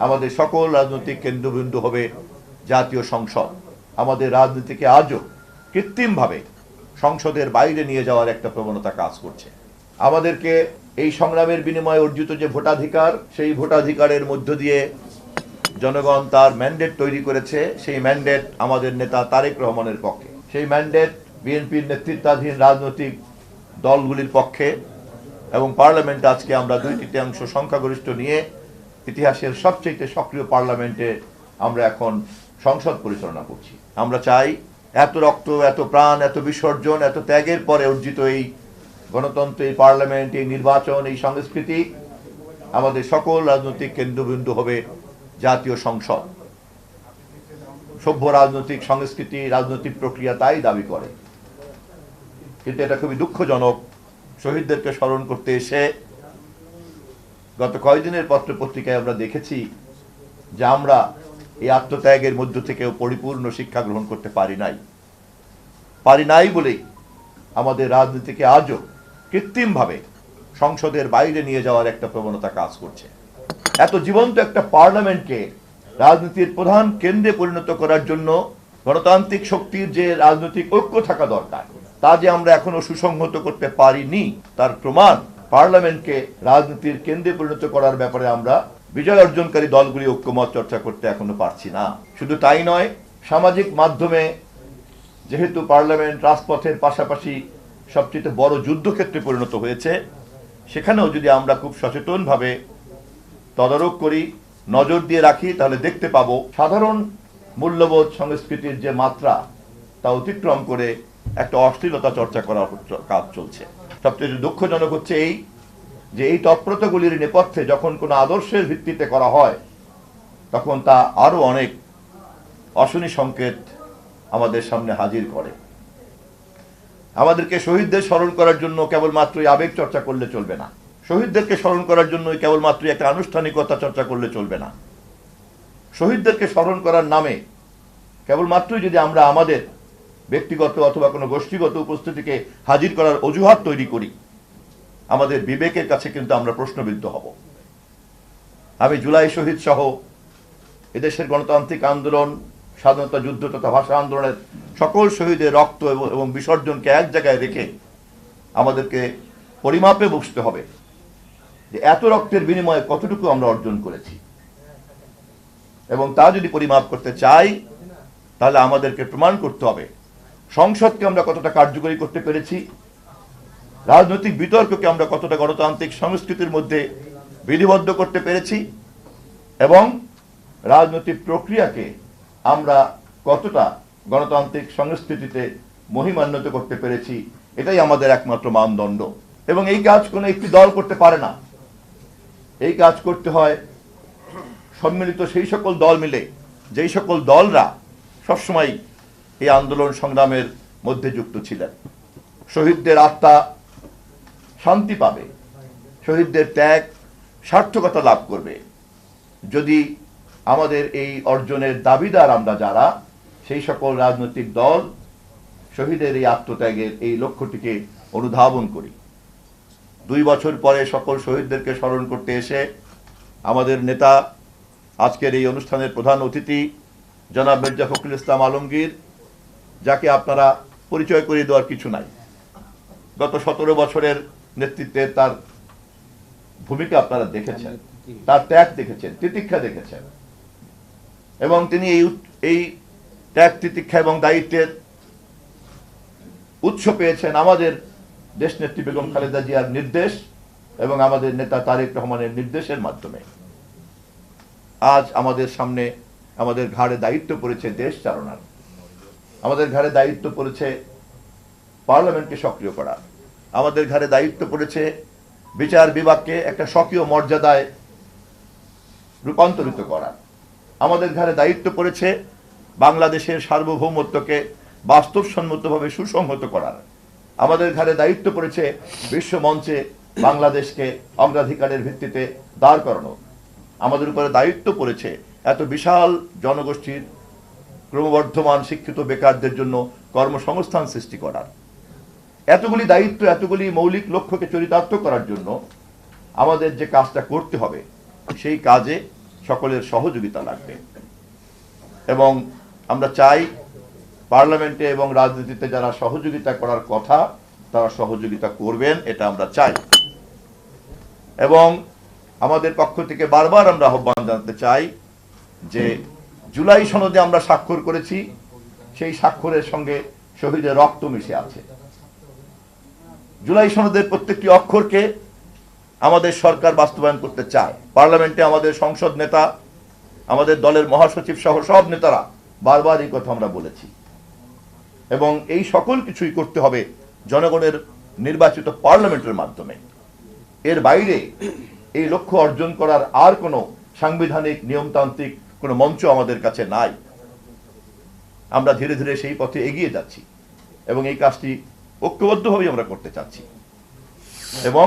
আমাদের সকল রাজনৈতিক কেন্দ্রবিন্দু হবে জাতীয় সংসদ। আমাদের রাজনীতিকে আজও কৃত্রিমভাবে সংসদের বাইরে নিয়ে যাওয়ার একটা প্রবণতা কাজ করছে। আমাদেরকে এই সংগ্রামের বিনিময়ে অর্জিত যে ভোটাধিকার, সেই ভোটাধিকারের মধ্য দিয়ে জনগণ তার ম্যান্ডেট তৈরি করেছে। সেই ম্যান্ডেট আমাদের নেতা তারেক রহমানের পক্ষে, সেই ম্যান্ডেট বিএনপির নেতৃত্বাধীন রাজনৈতিক দলগুলির পক্ষে, এবং পার্লামেন্টে আজকে আমরা 2/3 সংখ্যাগরিষ্ঠ নিয়ে ইতিহাসের সবচেয়ে সক্রিয় পার্লামেন্টে আমরা এখন সংসদ পরিচালনা করছি। আমরা চাই এত রক্ত, এত প্রাণ, এত বিসর্জন, এত ত্যাগের পরে অর্জিত এই গণতন্ত্র, এই পার্লামেন্ট, এই নির্বাচন, এই সংস্কৃতি, আমাদের সকল রাজনৈতিক কেন্দ্রবিন্দু হবে জাতীয় সংসদ। সভ্য রাজনৈতিক সংস্কৃতি, রাজনৈতিক প্রক্রিয়া তাই দাবি করে। কিন্তু এটা খুবই দুঃখজনক, শহীদদেরকে স্মরণ করতে এসে গত কয়েকদিনের পত্র পত্রিকায় আমরা দেখেছি যে আমরা এই আত্মত্যাগের মধ্য থেকেও পরিপূর্ণ শিক্ষা গ্রহণ করতে পারি নাই বলেই আমাদের রাজনীতিকে আজও কৃত্রিমভাবে সংসদের বাইরে নিয়ে যাওয়ার একটা প্রবণতা কাজ করছে। এত জীবন্ত একটা পার্লামেন্টকে রাজনীতির প্রধান কেন্দ্রে পরিণত করার জন্য গণতান্ত্রিক শক্তির যে রাজনৈতিক ঐক্য থাকা দরকার, তা যে আমরা এখনো সুসংহত করতে পারিনি, তার প্রমাণ পার্লামেন্টকে রাজনীতির কেন্দ্রে পরিণত করার ব্যাপারে আমরা বিজয় অর্জনকারী দলগুলি ঐক্যমত চর্চা করতে এখনো পারছি না। শুধু তাই নয়, সামাজিক মাধ্যমে যেহেতু পার্লামেন্ট রাজপথের পাশাপাশি সবচেয়ে বড় যুদ্ধক্ষেত্রে পরিণত হয়েছে, সেখানেও যদি আমরা খুব সচেতনভাবে তদারক করি, নজর দিয়ে রাখি, তাহলে দেখতে পাবো সাধারণ মূল্যবোধ সংস্কৃতির যে মাত্রা, তা অতিক্রম করে একটা অশ্লীলতা চর্চা করার কাজ চলছে। সবচেয়ে দুঃখজনক হচ্ছে এই তৎপরতাগুলির নেপথ্যে যখন কোনো আদর্শের ভিত্তিতে করা হয়, তখন তা আরো অনেক অশনি সংকেত আমাদের সামনে হাজির করে। আমাদেরকে শহীদদের স্মরণ করার জন্য কেবলমাত্রই আবেগ চর্চা করলে চলবে না। শহীদদেরকে স্মরণ করার জন্য কেবলমাত্রই একটা আনুষ্ঠানিকতা চর্চা করলে চলবে না। শহীদদেরকে স্মরণ করার নামে কেবলমাত্রই যদি আমরা আমাদের ব্যক্তিগত অথবা কোনো গোষ্ঠীগত উপস্থিতিকে হাজির করার অজুহাত তৈরি করি, আমাদের বিবেকের কাছে কিন্তু আমরা প্রশ্নবিদ্ধ হব। আমি জুলাই শহীদ সহ এদেশের গণতান্ত্রিক আন্দোলন, স্বাধীনতা যুদ্ধ তথা ভাষা আন্দোলনের সকল শহীদের রক্ত এবং বিসর্জনকে এক জায়গায় রেখে আমাদেরকে পরিমাপে বসতে হবে যে এত রক্তের বিনিময়ে কতটুকু আমরা অর্জন করেছি, এবং তা যদি পরিমাপ করতে চাই, তাহলে আমাদেরকে প্রমাণ করতে হবে সংসদকে আমরা কতটা কার্যকরী করতে পেরেছি, রাজনৈতিক বিতর্ককে আমরা কতটা গণতান্ত্রিক সংস্কৃতির মধ্যে বিধিবদ্ধ করতে পেরেছি, এবং রাজনৈতিক প্রক্রিয়াকে আমরা কতটা গণতান্ত্রিক সংস্কৃতিতে মহিমান্বিত করতে পেরেছি। এটাই আমাদের একমাত্র মানদণ্ড। এবং এই কাজ কোনো একটি দল করতে পারে না, এই কাজ করতে হয় সম্মিলিত সেই সকল দল মিলে, যেই সকল দলরা সবসময় এই আন্দোলন সংগ্রামের মধ্যে যুক্ত ছিলেন। শহীদদের আত্মা শান্তি পাবে, শহীদদের ত্যাগ সার্থকতা লাভ করবে যদি আমাদের এই অর্জনের দাবিদার আমরা যারা, সেই সকল রাজনৈতিক দল শহীদের এই আত্মত্যাগের এই লক্ষ্যটিকে অনুধাবন করি। 2 বছর পরে সকল শহীদদেরকে স্মরণ করতে এসে আমাদের নেতা, আজকের এই অনুষ্ঠানের প্রধান অতিথি জনাব মির্জা ফখরুল ইসলাম আলমগীর, যাকে আপনারা পরিচয় করিয়ে দেওয়ার কিছু নাই, গত 17 বছরের নেতৃত্বে তার ভূমিকা আপনারা দেখেছেন, তার ত্যাগ দেখেছেন, তিতিক্ষা দেখেছেন, এবং তিনি এই ত্যাগ, তিতিক্ষা এবং দায়িত্বের উৎস পেয়েছেন আমাদের দেশনেত্রী বেগম খালেদা জিয়ার নির্দেশ এবং আমাদের নেতা তারেক রহমানের নির্দেশের মাধ্যমে। আজ আমাদের সামনে, আমাদের ঘাড়ে দায়িত্ব পড়েছে দেশ চালনার, আমাদের ঘাড়ে দায়িত্ব পড়েছে পার্লামেন্টকে সক্রিয় করা, আমাদের ঘাড়ে দায়িত্ব পড়েছে বিচার বিভাগকে একটা স্বকীয় মর্যাদায় রূপান্তরিত করা, আমাদের ঘাড়ে দায়িত্ব পড়েছে বাংলাদেশের সার্বভৌমত্বকে বাস্তবসম্মতভাবে সুসংহত করার, আমাদের ঘাড়ে দায়িত্ব পড়েছে বিশ্ব মঞ্চে বাংলাদেশকে অগ্রাধিকারের ভিত্তিতে দাঁড় করানো, আমাদের উপরে দায়িত্ব পড়েছে এত বিশাল জনগোষ্ঠীর ক্রমবর্ধমান শিক্ষিত বেকারদের জন্য কর্মসংস্থান সৃষ্টি করার। এতগুলি দায়িত্ব, এতগুলি মৌলিক লক্ষ্যকে চরিতার্থ করার জন্য আমাদের যে কাজটা করতে হবে, সেই কাজে সকলের সহযোগিতা লাগবে এবং আমরা চাই পার্লামেন্টে এবং রাজনীতিতে যারা সহযোগিতা করার কথা তারা সহযোগিতা করবেন, এটা আমরা চাই। এবং আমাদের পক্ষ থেকে বারবার আমরা আহ্বান জানাতে চাই যে জুলাই সনদে আমরা স্বাক্ষর করেছি, সেই স্বাক্ষরের সঙ্গে শহীদের রক্ত মিশে আছে। জুলাই সনদের প্রত্যেকটি অক্ষরকে আমাদের সরকার বাস্তবায়ন করতে চায়। পার্লামেন্টে আমাদের সংসদ নেতা, আমাদের দলের মহাসচিব সহ সব নেতারা বারবার এই কথা আমরা বলেছি এবং এই সকল কিছুই করতে হবে জনগণের নির্বাচিত পার্লামেন্টের মাধ্যমে। এর বাইরে এই লক্ষ্য অর্জন করার আর কোনো সাংবিধানিক নিয়মতান্ত্রিক কোনো মঞ্চ আমাদের কাছে নাই। আমরা ধীরে ধীরে সেই পথে এগিয়ে যাচ্ছি এবং এই কাজটি ঐক্যবদ্ধভাবেই আমরা করতে চাচ্ছি এবং